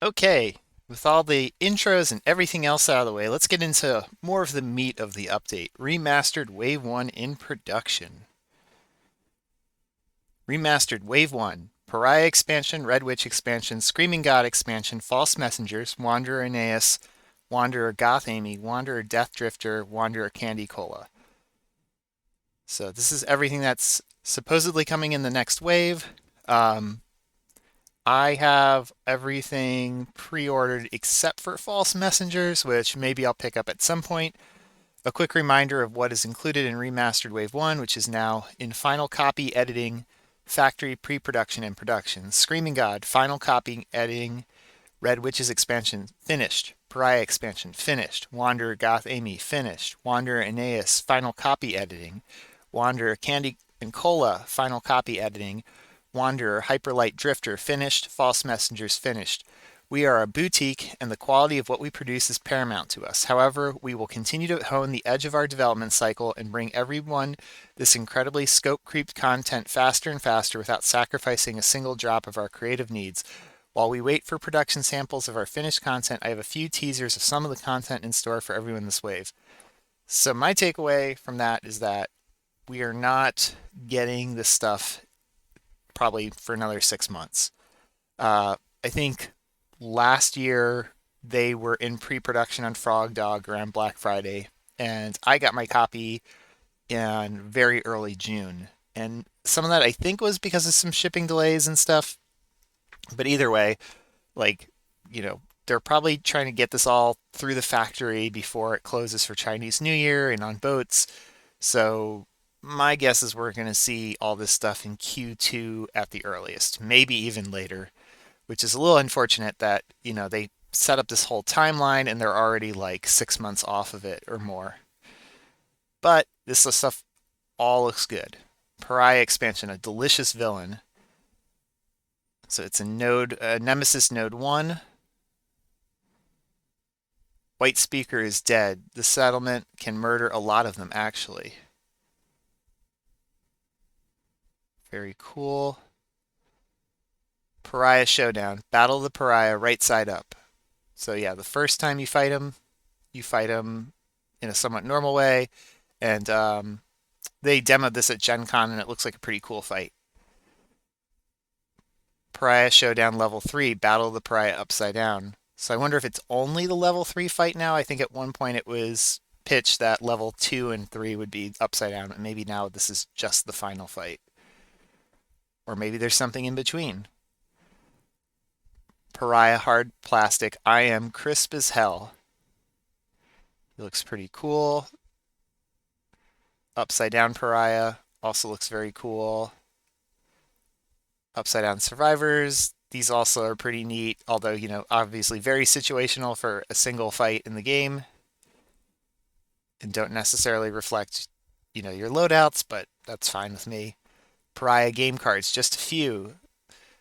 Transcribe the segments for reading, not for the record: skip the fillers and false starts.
Okay, with all the intros and everything else out of the way, let's get into more of the meat of the update. Remastered Wave 1 in production. Remastered Wave 1. Pariah expansion, Red Witch expansion, Screaming God expansion, False Messengers, Wanderer Aeneas, Wanderer Goth Amy, Wanderer Death Drifter, Wanderer Candy Cola. So this is everything that's supposedly coming in the next wave. Um, I have everything pre-ordered except for False Messengers, which maybe I'll pick up at some point. A quick reminder of what is included in Remastered Wave 1, which is now in final copy editing, factory pre-production, and production. Screaming God, final copy editing, Red Witches expansion, finished. Pariah expansion, finished. Wanderer Goth Amy, finished. Wanderer Aeneas, final copy editing. Wanderer Candy and Cola, final copy editing. Wanderer Hyperlight Drifter, finished. False Messengers, finished. We are a boutique, and the quality of what we produce is paramount to us. However, we will continue to hone the edge of our development cycle and bring everyone this incredibly scope-creeped content faster and faster without sacrificing a single drop of our creative needs. While we wait for production samples of our finished content, I have a few teasers of some of the content in store for everyone this wave. So my takeaway from that is that we are not getting this stuff probably for another 6 months. I think last year they were in pre-production on Frog Dog around Black Friday, and I got my copy in very early June. And some of that I think was because of some shipping delays and stuff. But either way, like, they're probably trying to get this all through the factory before it closes for Chinese New Year and on boats. So my guess is we're going to see all this stuff in Q2 at the earliest, maybe even later, which is a little unfortunate that, they set up this whole timeline and they're already like 6 months off of it or more. But this stuff all looks good. Pariah expansion, a delicious villain. So it's a Nemesis node 1. White Speaker is dead. The settlement can murder a lot of them, actually. Very cool. Pariah Showdown. Battle the Pariah right side up. So yeah, the first time you fight him in a somewhat normal way. And they demoed this at Gen Con, and it looks like a pretty cool fight. Pariah Showdown level 3. Battle the Pariah upside down. So I wonder if it's only the level 3 fight now. I think at one point it was pitched that level 2 and 3 would be upside down, and maybe now this is just the final fight. Or maybe there's something in between. Pariah Hard Plastic. I am crisp as hell. He looks pretty cool. Upside down Pariah also looks very cool. Upside down Survivors. These also are pretty neat, although, obviously very situational for a single fight in the game and don't necessarily reflect, your loadouts, but that's fine with me. Pariah game cards, just a few.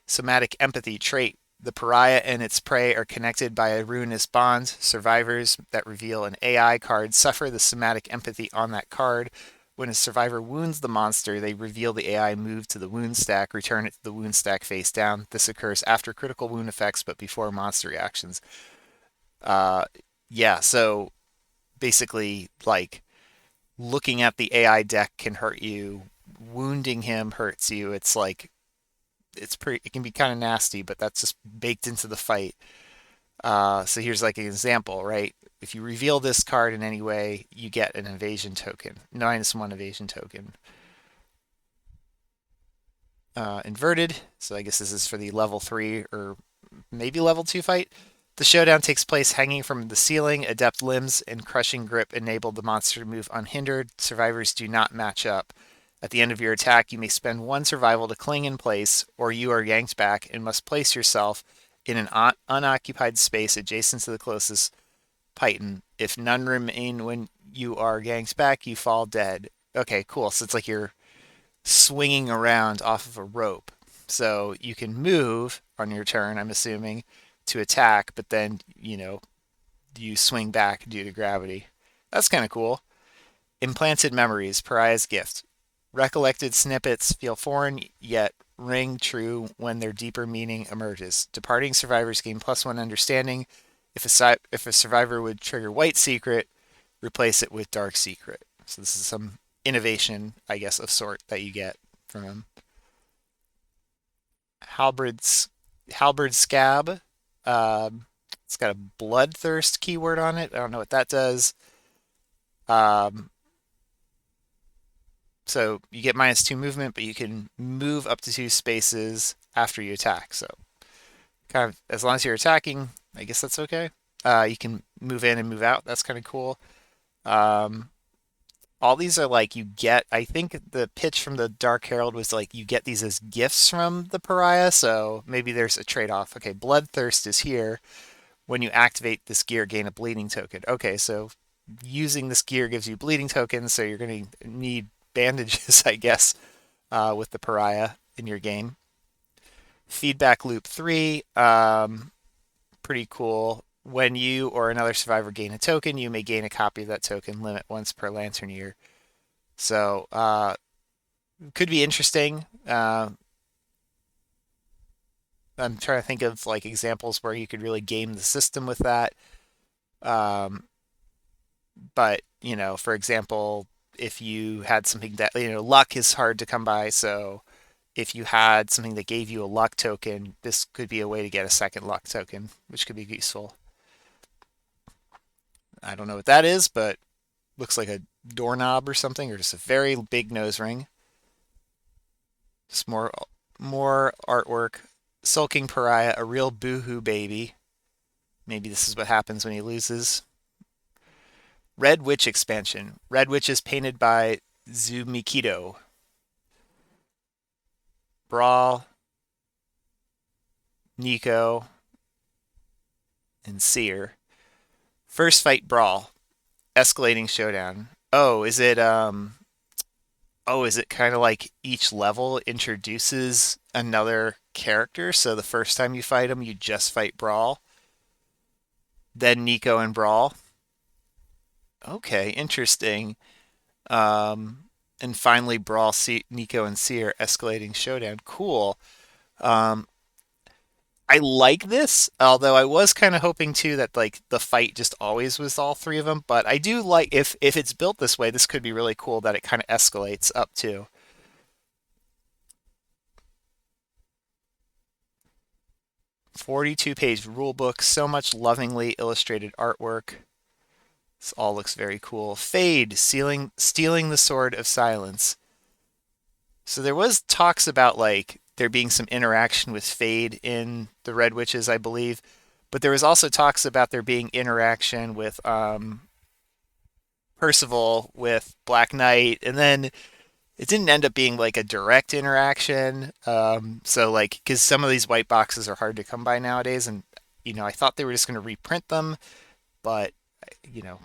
Somatic Empathy trait. The pariah and its prey are connected by a ruinous bond. Survivors that reveal an AI card suffer the somatic empathy on that card. When a survivor wounds the monster, they reveal the AI move to the wound stack, return it to the wound stack face down. This occurs after critical wound effects, but before monster reactions. Uh, yeah, so basically, like, looking at the AI deck can hurt you. Wounding him hurts you. It's like, it can be kind of nasty, but that's just baked into the fight. So here's like an example, right? If you reveal this card in any way, you get an evasion token, -1 evasion token. Inverted, so I guess this is for the level 3 or maybe level 2 fight. The showdown takes place hanging from the ceiling. Adept limbs and crushing grip enable the monster to move unhindered. Survivors do not match up. At the end of your attack, you may spend 1 survival to cling in place, or you are yanked back and must place yourself in an unoccupied space adjacent to the closest Python. If none remain when you are yanked back, you fall dead. Okay, cool. So it's like you're swinging around off of a rope. So you can move on your turn, I'm assuming, to attack, but then, you swing back due to gravity. That's kind of cool. Implanted memories, Pariah's gift. Recollected snippets feel foreign, yet ring true when their deeper meaning emerges. Departing survivors gain +1 understanding. If a survivor would trigger white secret, replace it with dark secret. So this is some innovation, I guess, of sort that you get from him. Halberd's Halberd Scab. It's got a bloodthirst keyword on it. I don't know what that does. Um, so you get -2 movement, but you can move up to 2 spaces after you attack. So kind of as long as you're attacking, I guess that's okay. You can move in and move out. That's kind of cool. Um, all these are like you get. I think the pitch from the Dark Herald was like you get these as gifts from the Pariah. So maybe there's a trade-off. Okay, Bloodthirst is here. When you activate this gear, gain a bleeding token. Okay, so using this gear gives you bleeding tokens, so you're going to need bandages, I guess, with the Pariah in your game. Feedback Loop 3, pretty cool. When you or another survivor gain a token, you may gain a copy of that token, limit once per lantern year. So, could be interesting. I'm trying to think of like examples where you could really game the system with that. Um, but, for example, if you had something that, luck is hard to come by, so if you had something that gave you a luck token, this could be a way to get a second luck token, which could be useful. I don't know what that is, but looks like a doorknob or something, or just a very big nose ring. Just more artwork. Sulking Pariah, a real boohoo baby. Maybe this is what happens when he loses. Red Witch expansion. Red Witch is painted by Zumikido. Brawl, Nico, and Seer. First fight brawl. Escalating showdown. Is it kind of like each level introduces another character? So the first time you fight him, you just fight Brawl, then Nico and Brawl. Okay, interesting. And finally Brawl, Nico and Seer escalating showdown. Cool. Um, I like this, although I was kind of hoping too that like the fight just always was all three of them. But I do like if it's built this way, this could be really cool that it kind of escalates up too. 42-page rule book, so much lovingly illustrated artwork. This all looks very cool. Fade, stealing the sword of silence. So there was talks about like there being some interaction with Fade in the Red Witches, I believe, but there was also talks about there being interaction with Percival with Black Knight, and then it didn't end up being like a direct interaction. So like, because some of these white boxes are hard to come by nowadays, and I thought they were just going to reprint them, but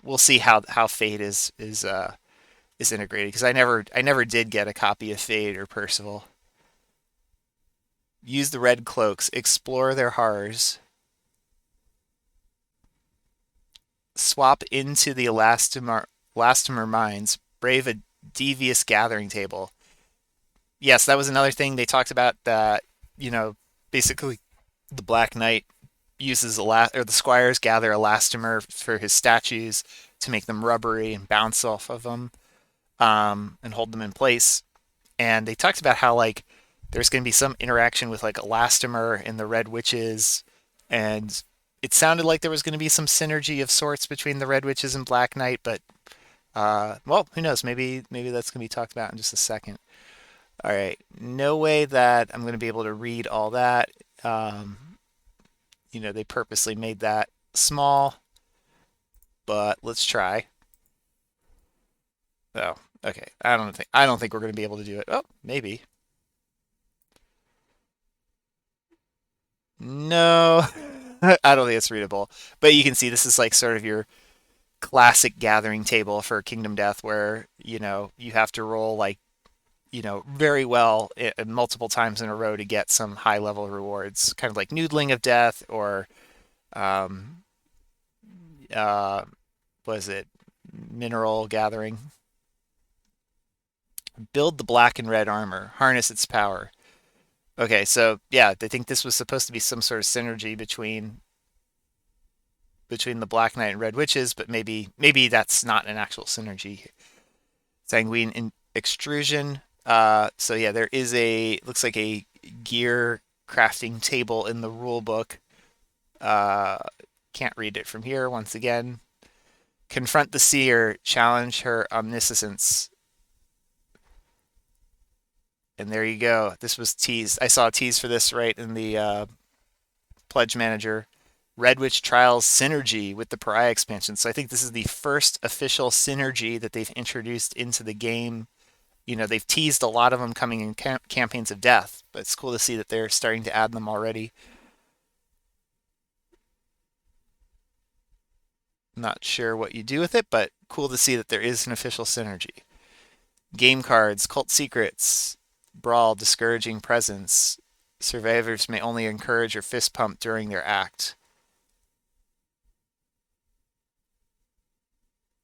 we'll see how Fade is integrated because I never did get a copy of Fade or Percival. Use the red cloaks, explore their horrors, swap into the Elastomer mines, brave a devious gathering table. Yes, that was another thing they talked about that, you know, basically the Black Knight uses or the squires gather elastomer for his statues to make them rubbery and bounce off of them, and hold them in place. And they talked about how like there's going to be some interaction with like elastomer and the Red Witches, and it sounded like there was going to be some synergy of sorts between the Red Witches and Black Knight, but well, who knows? Maybe that's going to be talked about in just a second. All right, no way that I'm going to be able to read all that. Um, they purposely made that small, but let's try. Oh, okay. I don't think we're going to be able to do it. Oh, maybe. No, I don't think it's readable. But you can see this is like sort of your classic gathering table for Kingdom Death, where you have to roll like very well multiple times in a row to get some high level rewards, kind of like Noodling of Death or um, uh, was it Mineral Gathering? Build the black and red armor, harness its power. Okay, so yeah, they think this was supposed to be some sort of synergy between the Black Knight and Red Witches, but maybe that's not an actual synergy. Sanguine in extrusion. So yeah, there is a looks like a gear crafting table in the rule book. Uh, can't read it from here. Once again, confront the seer, challenge her omniscience, and there you go. This was teased. I saw a tease for this right in the Pledge Manager. Red Witch Trials synergy with the Pariah expansion. So I think this is the first official synergy that they've introduced into the game. You know, they've teased a lot of them coming in campaigns of death, but it's cool to see that they're starting to add them already. Not sure what you do with it, but cool to see that there is an official synergy. Game cards, Cult Secrets, Brawl, Discouraging Presence. Survivors may only encourage or fist pump during their act.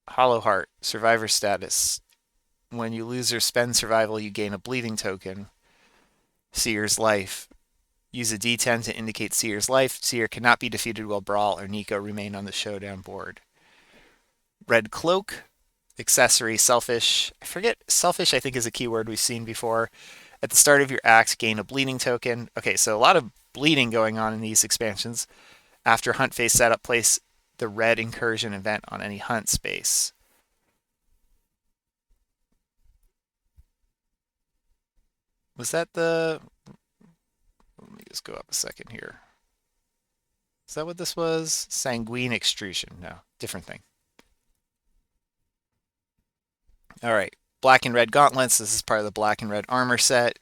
Hollow Heart, Survivor Status. When you lose or spend survival, you gain a bleeding token. Seer's Life. Use a D10 to indicate Seer's life. Seer cannot be defeated while Brawl or Nico remain on the showdown board. Red Cloak. Accessory, Selfish. I forget, Selfish I think is a keyword we've seen before. At the start of your act, gain a bleeding token. Okay, so a lot of bleeding going on in these expansions. After hunt phase setup, place the red incursion event on any hunt space. Was that the... Let me just go up a second here. Is that what this was? Sanguine extrusion. No, different thing. All right. Black and red gauntlets. This is part of the black and red armor set.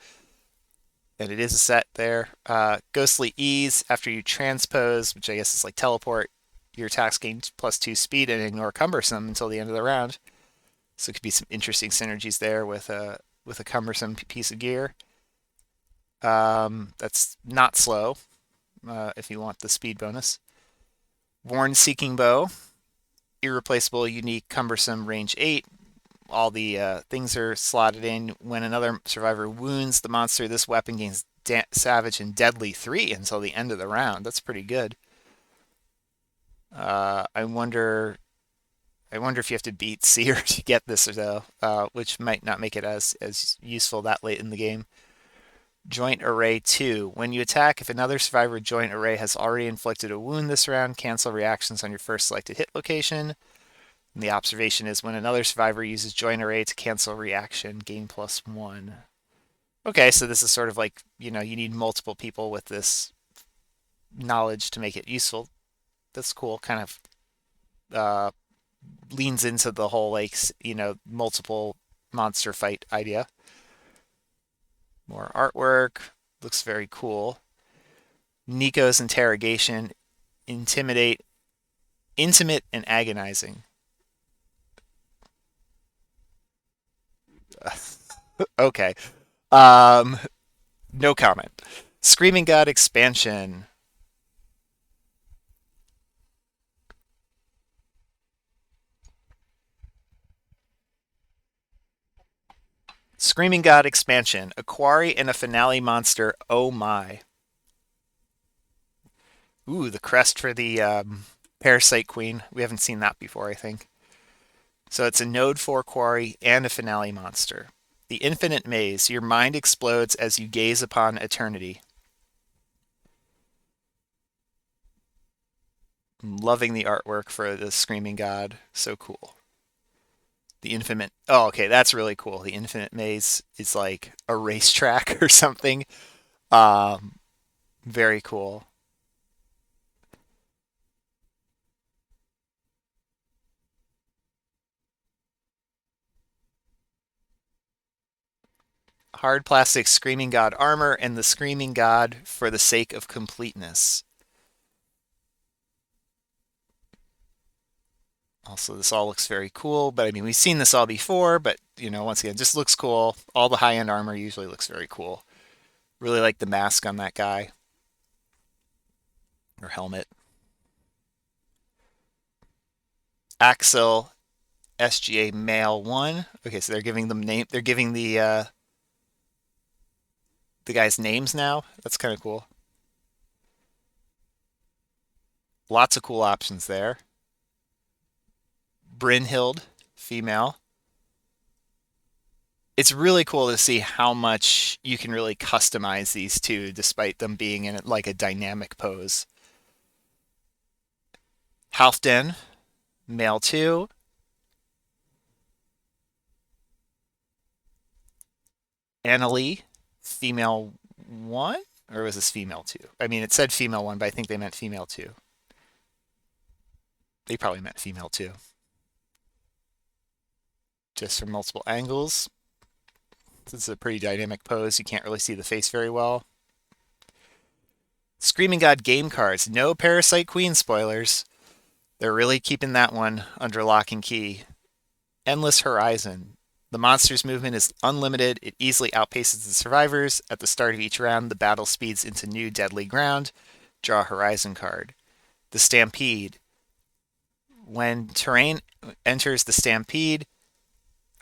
And it is a set there. Ghostly ease. After you transpose, which I guess is like teleport, your attacks gain +2 speed and ignore cumbersome until the end of the round. So it could be some interesting synergies there with a cumbersome piece of gear. That's not slow if you want the speed bonus. Worn Seeking Bow, irreplaceable, unique, cumbersome, range 8. All the things are slotted in. When another survivor wounds the monster, this weapon gains Savage and Deadly 3 until the end of the round. That's pretty good. I wonder if you have to beat Seer to get this though, which might not make it as useful that late in the game. Joint Array 2. When you attack, if another survivor Joint Array has already inflicted a wound this round, cancel reactions on your first selected hit location. And the observation is when another survivor uses Joint Array to cancel reaction, gain +1. Okay, so this is sort of like, you need multiple people with this knowledge to make it useful. That's cool. Kind of uh, leans into the whole, like, multiple monster fight idea. More artwork. Looks very cool. Nico's interrogation, intimate and agonizing. Okay. Um, no comment. Screaming God expansion. Screaming God expansion. A quarry and a finale monster. Oh my. Ooh, the crest for the Parasite Queen. We haven't seen that before, I think. So it's a Node 4 quarry and a finale monster. The Infinite Maze. Your mind explodes as you gaze upon eternity. I'm loving the artwork for the Screaming God. So cool. The Infinite. Oh, okay, that's really cool. The Infinite Maze is like a racetrack or something. Um, very cool. Hard plastic Screaming God armor and the Screaming God for the sake of completeness. Also, this all looks very cool, but I mean, we've seen this all before, but once again, just looks cool. All the high-end armor usually looks very cool. Really like the mask on that guy or helmet. Axel SGA Male 1. Okay, so they're giving them name. They're giving the the guys' names now. That's kind of cool. Lots of cool options there. Brynhild, female. It's really cool to see how much you can really customize these two, despite them being in like a dynamic pose. Halfdan, male two. Annalie, female one, or was this female two? I mean, it said female one, but I think they meant female two. They probably meant female two, just from multiple angles. This is a pretty dynamic pose. You can't really see the face very well. Screaming God game cards. No Parasite Queen spoilers. They're really keeping that one under lock and key. Endless Horizon. The monster's movement is unlimited. It easily outpaces the survivors. At the start of each round, the battle speeds into new deadly ground. Draw a Horizon card. The Stampede. When terrain enters the Stampede,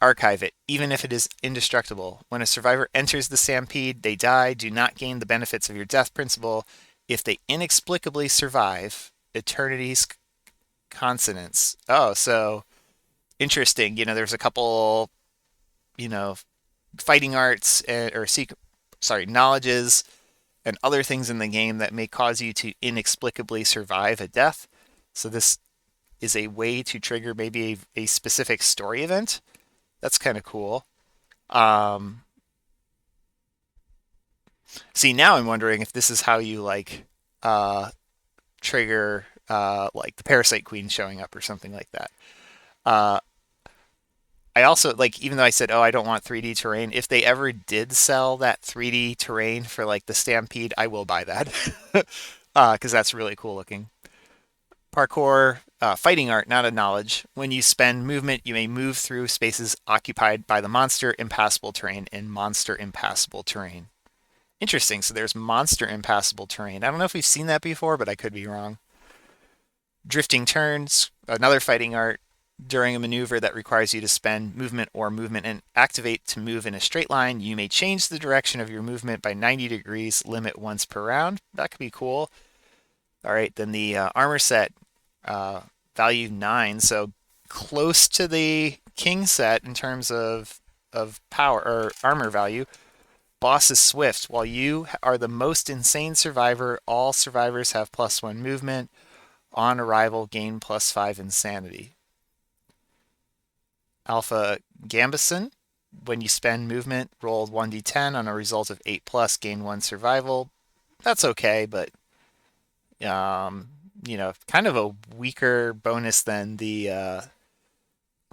archive it, even if it is indestructible. When a survivor enters the Stampede, they die, do not gain the benefits of your death principle. If they inexplicably survive, Eternity's Consonance. Oh, so interesting. There's a couple, you know, fighting arts or sorry, knowledges and other things in the game that may cause you to inexplicably survive a death. So this is a way to trigger maybe a specific story event. That's kind of cool. Um, See, now I'm wondering if this is how you like uh, trigger like the Parasite Queen showing up or something like that. Uh, I also like, even though I said, oh, I don't want 3D terrain, if they ever did sell that 3D terrain for like the Stampede, I will buy that because that's really cool looking. Parkour, fighting art, not a knowledge. When you spend movement, you may move through spaces occupied by the monster, impassable terrain, and monster impassable terrain. Interesting. So there's monster impassable terrain. I don't know if we've seen that before, but I could be wrong. Drifting turns, another fighting art. During a maneuver that requires you to spend movement or movement and activate to move in a straight line, you may change the direction of your movement by 90 degrees, limit once per round. That could be cool. All right, then the armor set, uh, value 9, so close to the king set in terms of power or armor value. Boss is swift. While you are the most insane survivor, all survivors have +1 movement. On arrival, gain +5 insanity. Alpha Gambison. When you spend movement, roll 1d10 on a result of 8 plus, gain 1 survival. That's okay, but kind of a weaker bonus than the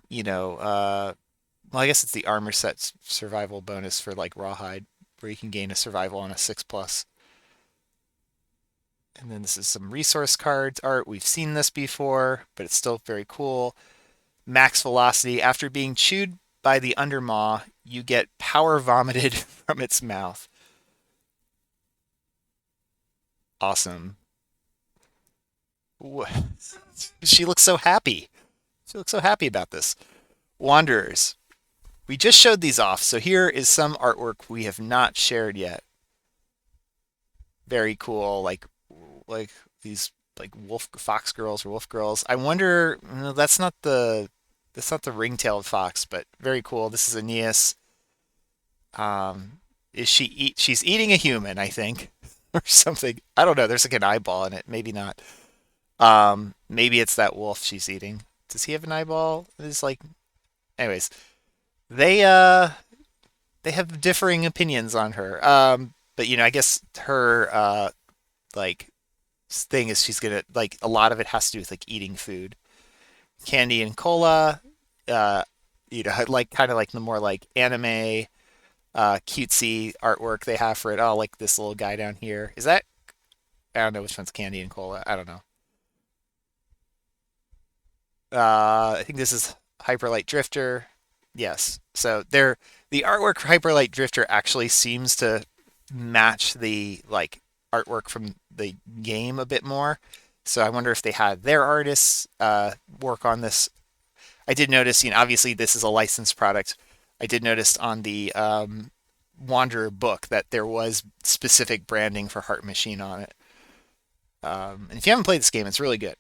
you know, well, I guess it's the armor set survival bonus for like Rawhide, where you can gain a survival on a 6 plus. And then this is some resource cards art. We've seen this before, but it's still very cool. Max velocity. After being chewed by the undermaw, you get power vomited from its mouth. Awesome. She looks so happy. She looks so happy about this. Wanderers. We just showed these off, so here is some artwork we have not shared yet. Very cool, like these like wolf fox girls or wolf girls. I wonder, no, that's not the ring-tailed fox, but very cool. This is Aeneas. Is she eat? She's eating a human, I think, or something. I don't know. There's like an eyeball in it. Maybe not. Maybe it's that wolf she's eating. Does he have an eyeball? It's like, anyways, they uh they have differing opinions on her. But I guess her like thing is she's gonna like a lot of it has to do with like eating food. Candy and cola, uh, like kind of like the more like anime, cutesy artwork they have for it. Oh, like this little guy down here. Is that? I don't know which one's candy and cola. I don't know. I think this is Hyperlight Drifter. Yes. So the artwork for Hyperlight Drifter actually seems to match the like artwork from the game a bit more. So I wonder if they had their artists work on this. I did notice, obviously this is a licensed product. I did notice on the Wanderer book that there was specific branding for Heart Machine on it. And if you haven't played this game, it's really good.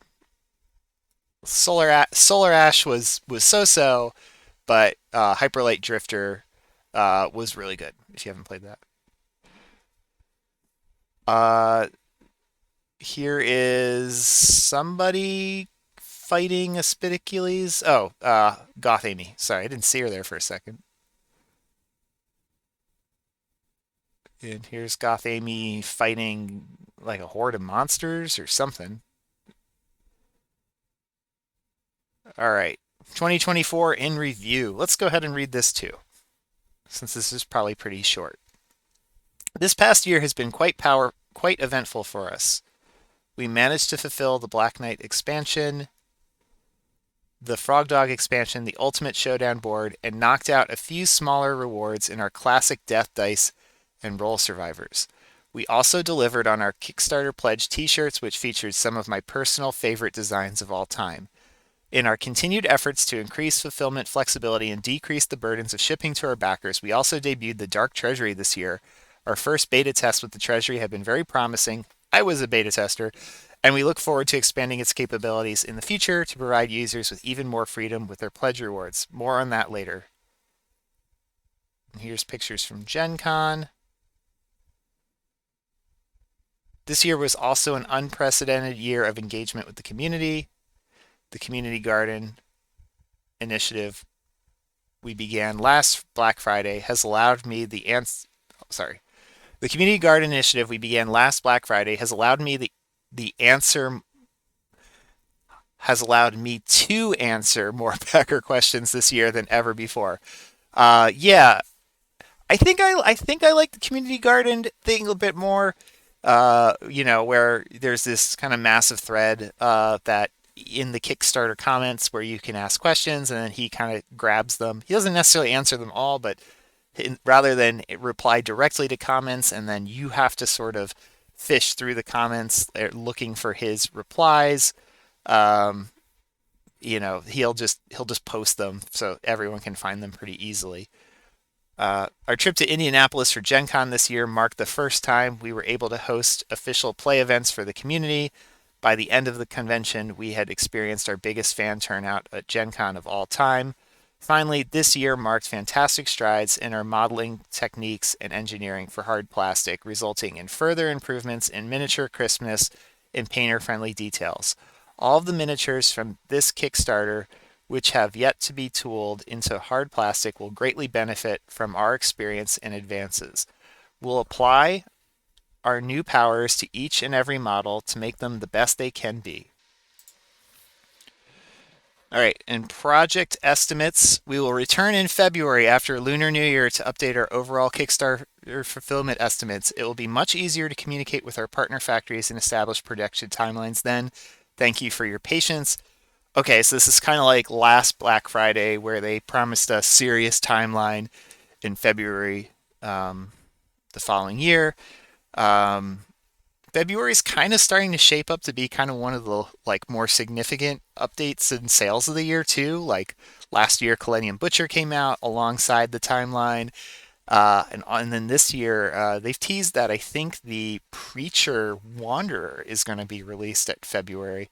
Solar Ash was so-so, but Hyperlight Drifter was really good. If you haven't played that, uh, here is somebody fighting a Spidicules. Oh, Goth Amy. Sorry, I didn't see her there for a second. And here's Goth Amy fighting like a horde of monsters or something. All right. 2024 in review. Let's go ahead and read this too, since this is probably pretty short. This past year has been quite eventful for us. We managed to fulfill the Black Knight expansion, the Frog Dog expansion, the Ultimate Showdown board, and knocked out a few smaller rewards in our classic Death Dice and Roll Survivors. We also delivered on our Kickstarter pledge t-shirts, which featured some of my personal favorite designs of all time. In our continued efforts to increase fulfillment flexibility and decrease the burdens of shipping to our backers, we also debuted the Dark Treasury this year. Our first beta test with the Treasury have been very promising. I was a beta tester, and we look forward to expanding its capabilities in the future to provide users with even more freedom with their pledge rewards. More on that later. And here's pictures from Gen Con. This year was also an unprecedented year of engagement with the community. The Community Garden initiative we began last Black Friday has allowed me the The Community Garden initiative we began last Black Friday has allowed me the answer has allowed me to answer more backer questions this year than ever before. Yeah, I think I like the Community Garden thing a bit more. Where there's this kind of massive thread that in the Kickstarter comments where you can ask questions and then he kind of grabs them. He doesn't necessarily answer them all, but rather than reply directly to comments and then you have to sort of fish through the comments looking for his replies. Um, he'll just post them so everyone can find them pretty easily. Our trip to Indianapolis for Gen Con this year marked the first time we were able to host official play events for the community. By the end of the convention, we had experienced our biggest fan turnout at Gen Con of all time. Finally, this year marked fantastic strides in our modeling techniques and engineering for hard plastic, resulting in further improvements in miniature crispness and painter-friendly details. All of the miniatures from this Kickstarter, which have yet to be tooled into hard plastic, will greatly benefit from our experience and advances. We'll apply our new powers to each and every model to make them the best they can be. All right, and project estimates. We will return in February after Lunar New Year to update our overall Kickstarter fulfillment estimates. It will be much easier to communicate with our partner factories and establish production timelines then. Thank you for your patience. Okay, so this is kind of like last Black Friday where they promised a serious timeline in February the following year. Um, February is kind of starting to shape up to be kind of one of the like more significant updates in sales of the year too. Like last year, Millennium Butcher came out alongside the timeline, and then this year they've teased that I think the Preacher Wanderer is going to be released at February.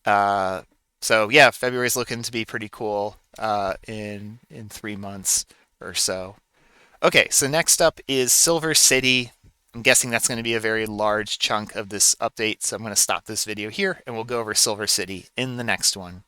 Uh, so yeah, February is looking to be pretty cool in 3 months or so. Okay, so next up is Silver City. I'm guessing that's going to be a very large chunk of this update, so I'm going to stop this video here and we'll go over Silver City in the next one.